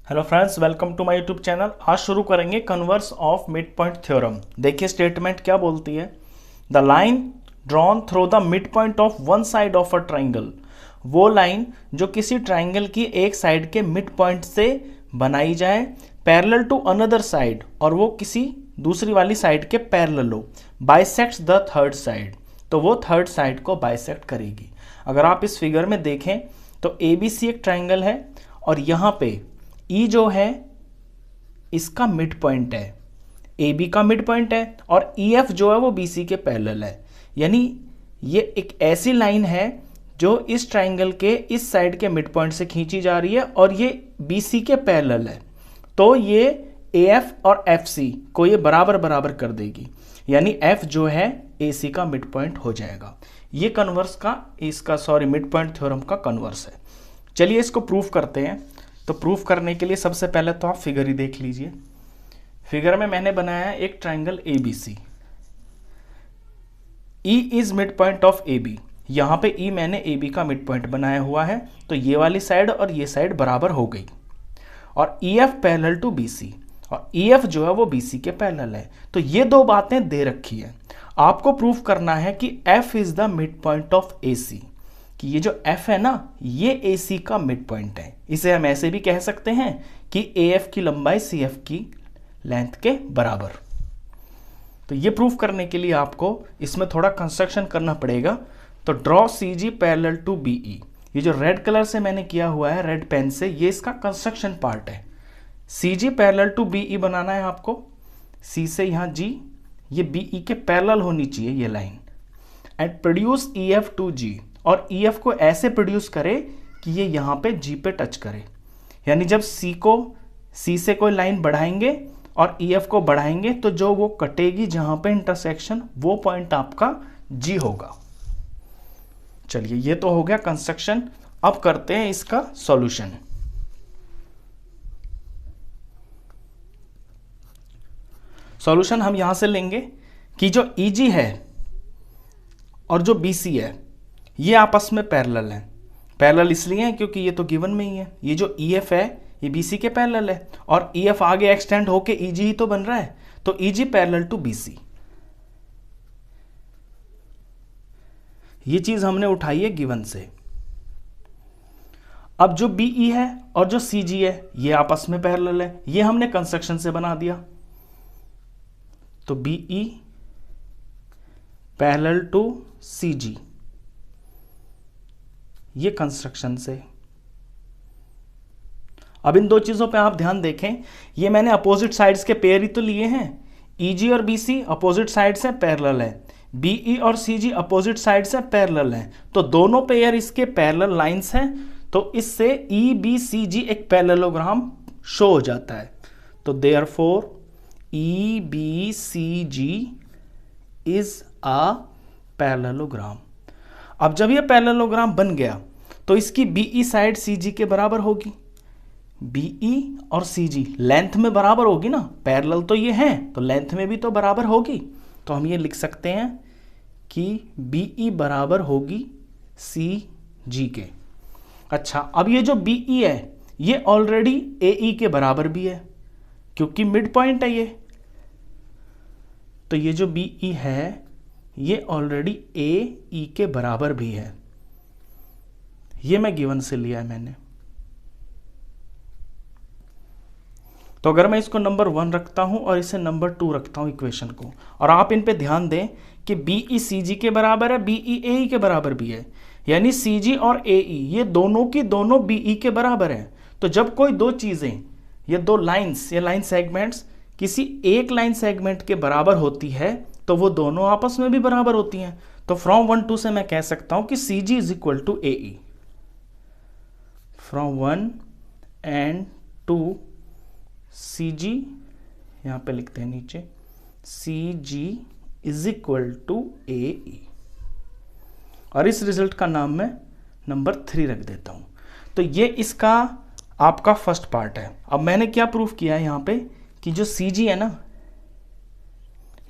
Hello friends, welcome to my YouTube channel. आज शुरू करेंगे converse of mid point theorem. देखिए स्टेटमेंट क्या बोलती है। The line drawn through the mid point of one side of a triangle, वो लाइन जो किसी ट्राइंगल की एक साइड के मिड पॉइंट से बनाई जाए, पैरेलल टू अनदर साइड, और वो किसी दूसरी वाली साइड के पैरेलल हो, बाइसेक्ट्स द थर्ड साइड, तो वो थर्ड साइड को बाइसेक्ट करेगी। अगर आप इस फिगर में देखें तो ए बी सी एक ट्राइंगल है और यहाँ पे ई जो है इसका मिड पॉइंट है, ए बी का मिड पॉइंट है, और ई एफ जो है वो बी सी के पैरेलल है। यानी ये एक ऐसी लाइन है जो इस ट्राइंगल के इस साइड के मिड पॉइंट से खींची जा रही है और ये बी सी के पैरेलल है। तो ये ए एफ और एफ सी को ये बराबर बराबर कर देगी, यानी एफ जो है ए सी का मिड पॉइंट हो जाएगा। ये कन्वर्स का मिड पॉइंट थ्योरम का कन्वर्स है। चलिए इसको प्रूफ करते हैं। तो प्रूफ करने के लिए सबसे पहले तो आप फिगर ही देख लीजिए। फिगर में मैंने बनाया है एक triangle A B C. E is mid point of A B. यहां पे ई मैंने ए बी का मिड पॉइंट बनाया हुआ है, तो ये वाली साइड और ये साइड बराबर हो गई। और E F parallel to B C, और ई एफ जो है वो बी सी के पैरेलल है। तो ये दो बातें दे रखी है। आपको प्रूफ करना है कि F is the mid point of A C, कि ये जो f है ना, ये AC का मिड पॉइंट है। इसे हम ऐसे भी कह सकते हैं कि AF की लंबाई CF की लेंथ के बराबर। तो ये प्रूफ करने के लिए आपको इसमें थोड़ा कंस्ट्रक्शन करना पड़ेगा। तो draw CG parallel to BE। ये जो रेड कलर से मैंने किया हुआ है, रेड पेन से, ये इसका कंस्ट्रक्शन पार्ट है। CG पैरेलल टू BE बनाना है आपको। C से यहाँ G, ये BE के पैरेलल होनी चाहिए ये लाइन। And produce EF to G, और EF को ऐसे प्रोड्यूस करे कि ये यहाँ पे G पे टच करे। यानी जब C से कोई लाइन बढ़ाएंगे और EF को बढ़ाएंगे तो जो वो कटेगी जहाँ पे इंटरसेक्शन, वो पॉइंट आपका G होगा। चलिए ये तो हो गया कंस्ट्रक्शन। अब करते हैं इसका सॉल्यूशन। सॉल्यूशन हम यहां से लेंगे कि जो EG है और जो BC है ये आपस में पैरेलल हैं। पैरेलल इसलिए है क्योंकि ये तो गिवन में ही है। ये जो EF है ये BC के पैरेलल है, और EF आगे एक्सटेंड होके EG ही तो बन रहा है, तो EG पैरेलल टू BC। ये चीज हमने उठाई है गिवन से। अब जो BE है और जो CG है ये आपस में पैरेलल है, ये हमने कंस्ट्रक्शन से बना दिया। तो BE पैरेलल टू CG, ये कंस्ट्रक्शन से। अब इन दो चीजों पे आप ध्यान देखें, ये मैंने अपोजिट साइड्स के पेयर ही तो लिए हैं। EG और BC अपोजिट साइड से पैरेलल है, BE और CG अपोजिट साइड से पैरेलल है, तो दोनों पेयर इसके पैरेलल लाइंस हैं। तो इससे EBCG एक पैरेललोग्राम शो हो जाता है। तो therefore EBCG is a parallelogram. अब जब ये पैरेललोग्राम बन गया तो इसकी BE साइड CG के बराबर होगी। BE और CG लेंथ में बराबर होगी ना, पैरेलल तो ये हैं तो लेंथ में भी तो बराबर होगी। तो हम ये लिख सकते हैं कि BE बराबर होगी CG के। अच्छा, अब ये जो BE है ये ऑलरेडी AE के बराबर भी है क्योंकि मिड पॉइंट है ये। तो ये जो BE है ये ऑलरेडी AE के बराबर भी है। ये मैं गिवन से लिया है मैंने। तो अगर मैं इसको नंबर 1 रखता हूं और इसे नंबर 2 रखता हूं इक्वेशन को, और आप इन पे ध्यान दें कि BE CG के बराबर है, BE AE के बराबर भी है, यानी CG और AE ये दोनों की दोनों BE के बराबर है। तो जब कोई दो चीजें, ये दो लाइंस, ये लाइन सेगमेंट्स किसी एक लाइन सेगमेंट के बराबर होती है तो वो दोनों आपस में भी बराबर होती हैं। तो फ्रॉम 1 2 से मैं कह सकता हूं कि CG is equal to AE। From 1 and 2 CG, यहां पे लिखते हैं नीचे, CG is equal to AE, और इस रिजल्ट का नाम मैं नंबर 3 रख देता हूं। तो ये इसका आपका फर्स्ट पार्ट है। अब मैंने क्या प्रूफ किया है यहां पे कि जो CG है ना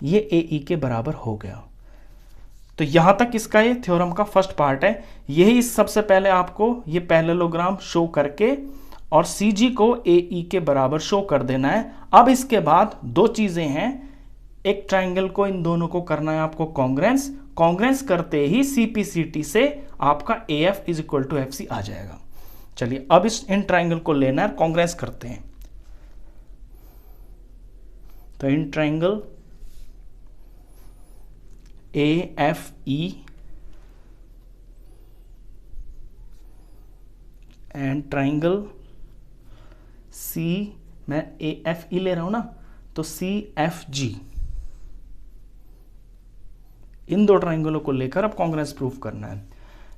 ये AE के बराबर हो गया। तो यहां तक इसका ये थ्योरम का फर्स्ट पार्ट है। यही सबसे पहले आपको ये पैरेललोग्राम शो करके और सी जी को ए ई के बराबर शो कर देना है। अब इसके बाद दो चीजें हैं, एक ट्राइंगल को इन दोनों को करना है आपको कॉन्ग्रेंस, कॉन्ग्रेंस करते ही सीपीसीटी से आपका A F is equal to F C आ जाएगा। चलिए अब इन ट्राइंगल को लेना है, कॉन्ग्रेंस करते हैं। तो in triangle A F E and triangle C, मैं ए एफ ई ले रहा हूं ना, तो सी एफ जी, इन दो ट्राइंगलों को लेकर अब कांग्रेस प्रूफ करना है।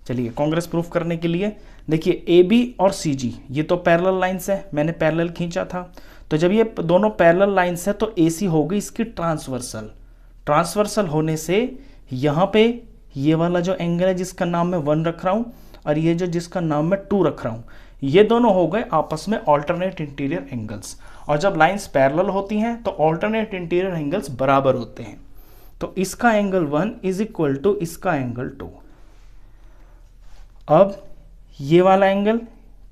चलिए कांग्रेस प्रूफ करने के लिए देखिए ए बी और सी जी ये तो पैरेलल लाइंस है, मैंने पैरेलल खींचा था। तो जब ये दोनों पैरेलल लाइंस है तो ए सी हो गई इसकी ट्रांसवर्सल, ट्रांसवर्सल होने से यहाँ पे ये वाला जो एंगल है जिसका नाम मैं 1 रख रहा हूँ और ये जो जिसका नाम मैं 2 रख रहा हूँ, ये दोनों हो गए आपस में ऑल्टरनेट इंटीरियर एंगल्स। और जब लाइंस पैरेलल होती हैं तो ऑल्टरनेट इंटीरियर एंगल्स बराबर होते हैं। तो इसका एंगल 1 इज इक्वल टू इसका एंगल 2। अब ये वाला एंगल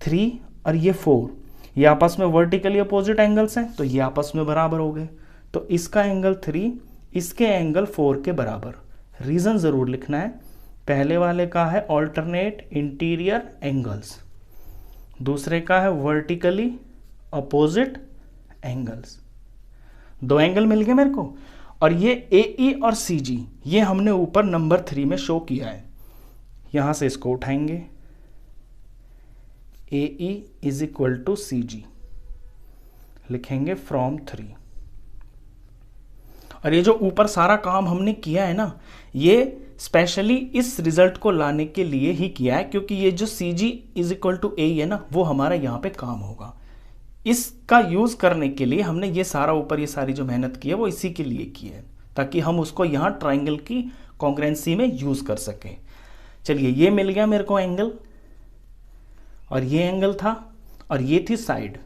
3 और ये 4 ये आपस में वर्टिकली अपोजिट एंगल्स हैं, तो ये आपस में बराबर हो गए। तो इसका एंगल 3 इसके एंगल 4 के बराबर। रीजन जरूर लिखना है, पहले वाले का है ऑल्टरनेट इंटीरियर एंगल्स, दूसरे का है वर्टिकली अपोजिट एंगल्स। दो एंगल मिल गए मेरे को। और ये ए ई और सी जी ये हमने ऊपर नंबर 3 में शो किया है। यहां से इसको उठाएंगे, ए ई इज इक्वल टू सी जी लिखेंगे फ्रॉम 3। और ये जो ऊपर सारा काम हमने किया है ना, ये स्पेशली इस रिजल्ट को लाने के लिए ही किया है, क्योंकि ये जो सी जी इज इक्वल टू ए है ना, वो हमारा यहाँ पे काम होगा। इसका यूज करने के लिए हमने ये सारा ऊपर ये सारी जो मेहनत की है वो इसी के लिए की है, ताकि हम उसको यहाँ ट्राइंगल की कॉन्ग्रेंसी में यूज कर सकें। चलिए ये मिल गया मेरे को एंगल, और ये एंगल था और ये थी साइड।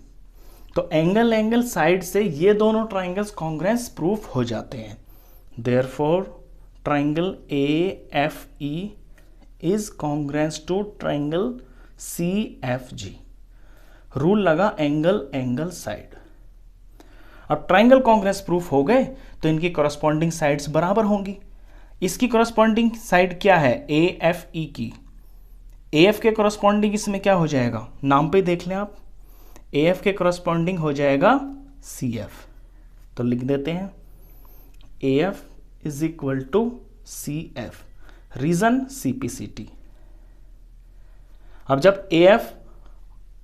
तो एंगल एंगल साइड से ये दोनों ट्राइंगल्स कॉन्ग्रेंस प्रूफ हो जाते हैं। Therefore triangle A F E is congruence to triangle C F G. Rule लगा एंगल एंगल साइड। अब ट्राइंगल कॉन्ग्रेंस प्रूफ हो गए तो इनकी कॉरस्पॉन्डिंग साइड्स बराबर होंगी। इसकी कॉरस्पॉन्डिंग साइड क्या है, ए एफ ई की। ए एफ के कॉरस्पॉन्डिंग इसमें क्या हो जाएगा, नाम पे देख लें आप, ए एफ के कॉरस्पॉन्डिंग हो जाएगा सी एफ। तो लिख देते हैं A F is equal to C F. Reason CPCT. अब जब ए एफ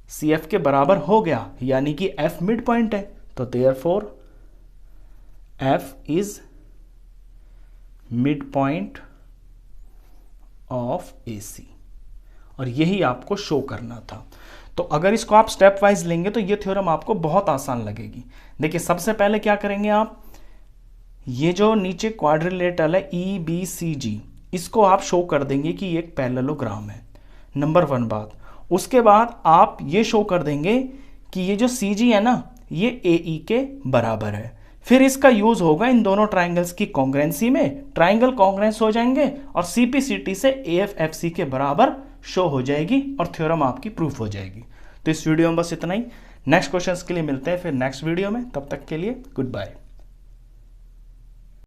सी एफ के बराबर हो गया, यानी कि एफ मिड पॉइंट है, तो therefore F is mid point of A C. और यही आपको शो करना था। तो अगर इसको आप स्टेप वाइज लेंगे तो ये थ्योरम आपको बहुत आसान लगेगी। देखिए सबसे पहले क्या करेंगे आप, ये जो नीचे क्वाड्रिलेटरल है ई बी सी जी, इसको आप शो कर देंगे कि ये एक पैरेललोग्राम है, नंबर 1 बात। उसके बाद आप ये शो कर देंगे कि ये जो सी जी है ना, ये ए ई के बराबर है। फिर इसका यूज होगा इन दोनों ट्राइंगल्स की कॉन्ग्रेंसी में, ट्राइंगल कॉन्ग्रेंस हो जाएंगे और सीपीसीटी से ए एफ एफ सी के बराबर शो हो जाएगी और थ्योरम आपकी प्रूफ हो जाएगी। तो इस वीडियो में बस इतना ही। नेक्स्ट क्वेश्चंस के लिए मिलते हैं फिर नेक्स्ट वीडियो में, तब तक के लिए गुड बाय।